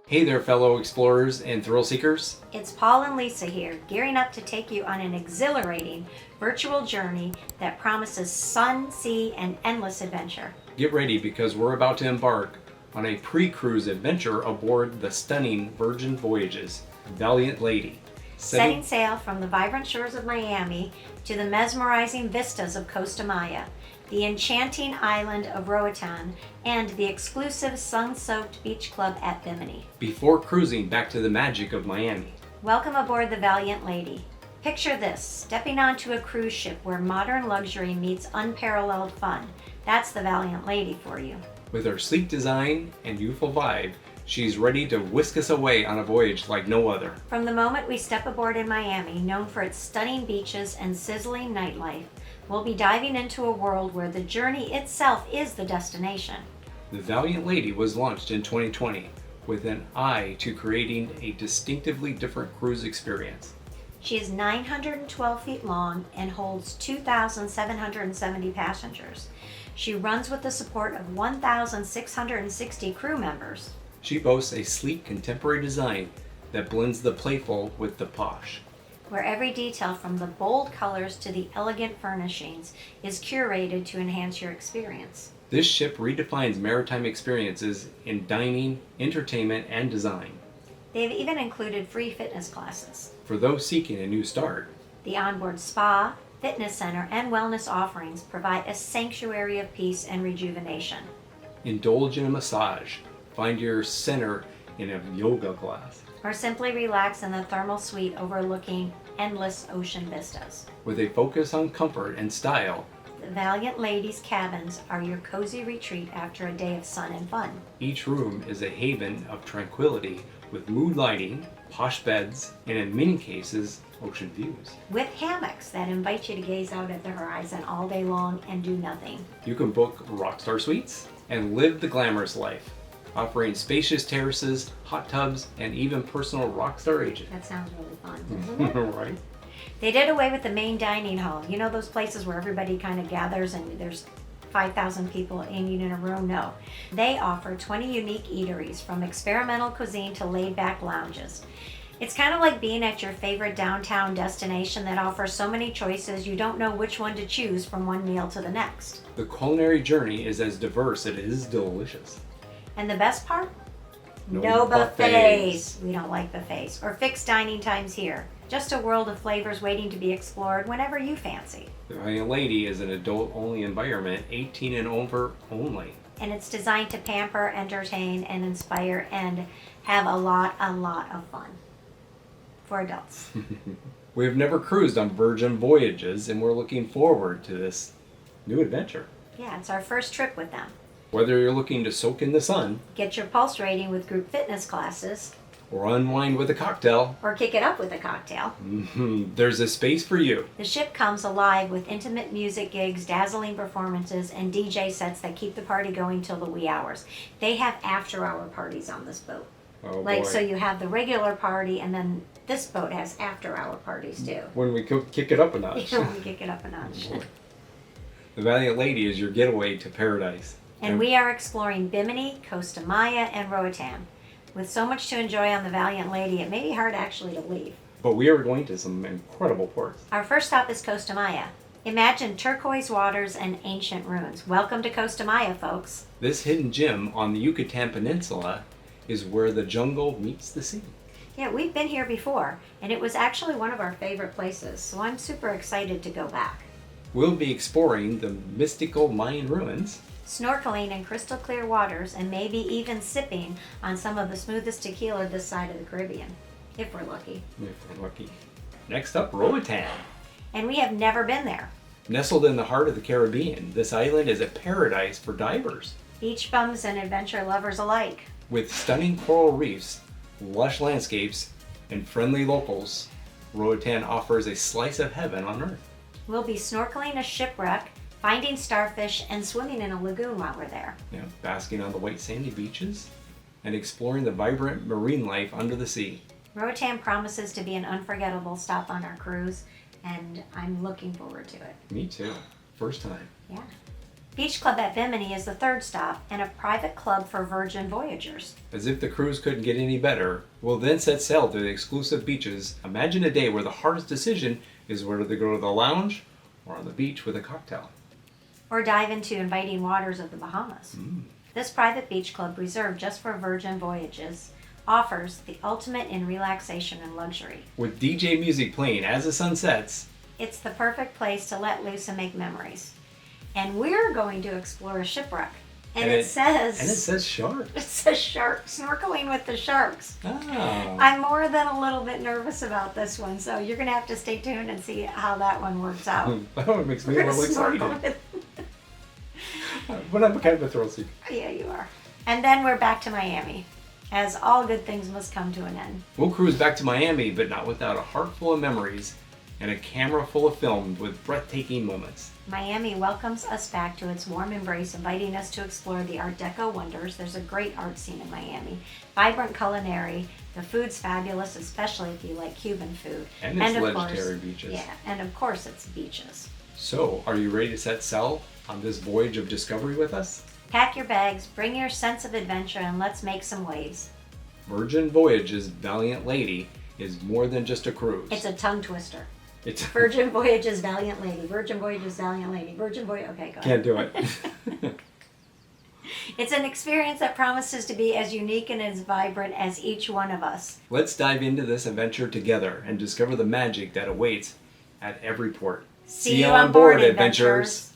Hey there, fellow explorers and thrill seekers. It's Paul and Lisa here, gearing up to take you on an exhilarating virtual journey that promises sun, sea, and endless adventure. Get ready because we're about to embark on a pre-cruise adventure aboard the stunning Virgin Voyages Valiant Lady. Setting sail from the vibrant shores of Miami to the mesmerizing vistas of Costa Maya, the enchanting island of Roatan, and the exclusive sun-soaked beach club at Bimini. Before cruising back to the magic of Miami. Welcome aboard the Valiant Lady. Picture this, stepping onto a cruise ship where modern luxury meets unparalleled fun. That's the Valiant Lady for you. With her sleek design and youthful vibe, she's ready to whisk us away on a voyage like no other. From the moment we step aboard in Miami, known for its stunning beaches and sizzling nightlife, we'll be diving into a world where the journey itself is the destination. The Valiant Lady was launched in 2020 with an eye to creating a distinctively different cruise experience. She is 912 feet long and holds 2,770 passengers. She runs with the support of 1,660 crew members. She boasts a sleek contemporary design that blends the playful with the posh, where every detail from the bold colors to the elegant furnishings is curated to enhance your experience. This ship redefines maritime experiences in dining, entertainment, and design. They've even included free fitness classes. For those seeking a new start, the onboard spa, fitness center, and wellness offerings provide a sanctuary of peace and rejuvenation. Indulge in a massage, find your center in a yoga class, or simply relax in the thermal suite overlooking endless ocean vistas. With a focus on comfort and style, the Valiant Lady's cabins are your cozy retreat after a day of sun and fun. Each room is a haven of tranquility with mood lighting, posh beds, and in many cases, ocean views. With hammocks that invite you to gaze out at the horizon all day long and do nothing. You can book rockstar suites and live the glamorous life, offering spacious terraces, hot tubs, and even personal rockstar agent. That sounds really fun, doesn't it? Right? They did away with the main dining hall. You know those places where everybody kind of gathers and there's 5,000 people in a room? No. They offer 20 unique eateries, from experimental cuisine to laid-back lounges. It's kind of like being at your favorite downtown destination that offers so many choices you don't know which one to choose from one meal to the next. The culinary journey is as diverse as it is delicious. And the best part? No buffets. We don't like buffets. Or fixed dining times here. Just a world of flavors waiting to be explored whenever you fancy. The Valiant Lady is an adult-only environment, 18 and over only. And it's designed to pamper, entertain, and inspire, and have a lot of fun. For adults. We have never cruised on Virgin Voyages, and we're looking forward to this new adventure. Yeah, it's our first trip with them. Whether you're looking to soak in the sun, get your pulse rating with group fitness classes, or unwind with a cocktail, or kick it up with a cocktail, there's a space for you. The ship comes alive with intimate music gigs, dazzling performances, and DJ sets that keep the party going till the wee hours. They have after-hour parties on this boat. Oh, boy. So you have the regular party, and then this boat has after-hour parties too. When we kick it up a notch. When we kick it up a notch. The Valiant Lady is your getaway to paradise. And we are exploring Bimini, Costa Maya, and Roatan. With so much to enjoy on the Valiant Lady, it may be hard actually to leave. But we are going to some incredible ports. Our first stop is Costa Maya. Imagine turquoise waters and ancient ruins. Welcome to Costa Maya, folks. This hidden gem on the Yucatan Peninsula is where the jungle meets the sea. Yeah, we've been here before, and it was actually one of our favorite places, so I'm super excited to go back. We'll be exploring the mystical Mayan ruins, snorkeling in crystal clear waters, and maybe even sipping on some of the smoothest tequila this side of the Caribbean, if we're lucky. Next up, Roatan. And we have never been there. Nestled in the heart of the Caribbean, this island is a paradise for divers. Beach bums and adventure lovers alike. With stunning coral reefs, lush landscapes, and friendly locals, Roatan offers a slice of heaven on earth. We'll be snorkeling a shipwreck, finding starfish, and swimming in a lagoon while we're there. Yeah, basking on the white sandy beaches and exploring the vibrant marine life under the sea. Roatan promises to be an unforgettable stop on our cruise, and I'm looking forward to it. Me too. First time. Yeah. Beach Club at Bimini is the third stop and a private club for Virgin Voyagers. As if the cruise couldn't get any better, we'll then set sail to the exclusive beaches. Imagine a day where the hardest decision is whether to go to the lounge or on the beach with a cocktail. Or dive into inviting waters of the Bahamas. This private beach club reserved just for Virgin Voyages offers the ultimate in relaxation and luxury. With DJ music playing as the sun sets, It's the perfect place to let loose and make memories. And we're going to explore a shipwreck. And it says shark. it says shark, snorkeling with the sharks. Oh. I'm more than a little bit nervous about this one, so you're going to have to stay tuned and see how that one works out. That one makes me a We're little gonna snorkel excited. with- But I'm kind of a thrill seeker. Yeah, you are. And then we're back to Miami, as all good things must come to an end. We'll cruise back to Miami, but not without a heart full of memories and a camera full of film with breathtaking moments. Miami welcomes us back to its warm embrace, inviting us to explore the Art Deco wonders. There's a great art scene in Miami. Vibrant culinary. The food's fabulous, especially if you like Cuban food. And its of legendary course, beaches. Yeah, and of course it's beaches. So, are you ready to set sail on this voyage of discovery with us? Pack your bags, bring your sense of adventure, and let's make some waves. Virgin Voyages Valiant Lady is more than just a cruise. It's a tongue twister. It's Virgin Voyages Valiant Lady. Virgin Voyages Valiant Lady. Virgin Voyage. Okay, go ahead. Can't do it. It's an experience that promises to be as unique and as vibrant as each one of us. Let's dive into this adventure together and discover the magic that awaits at every port. See you on board, adventurers.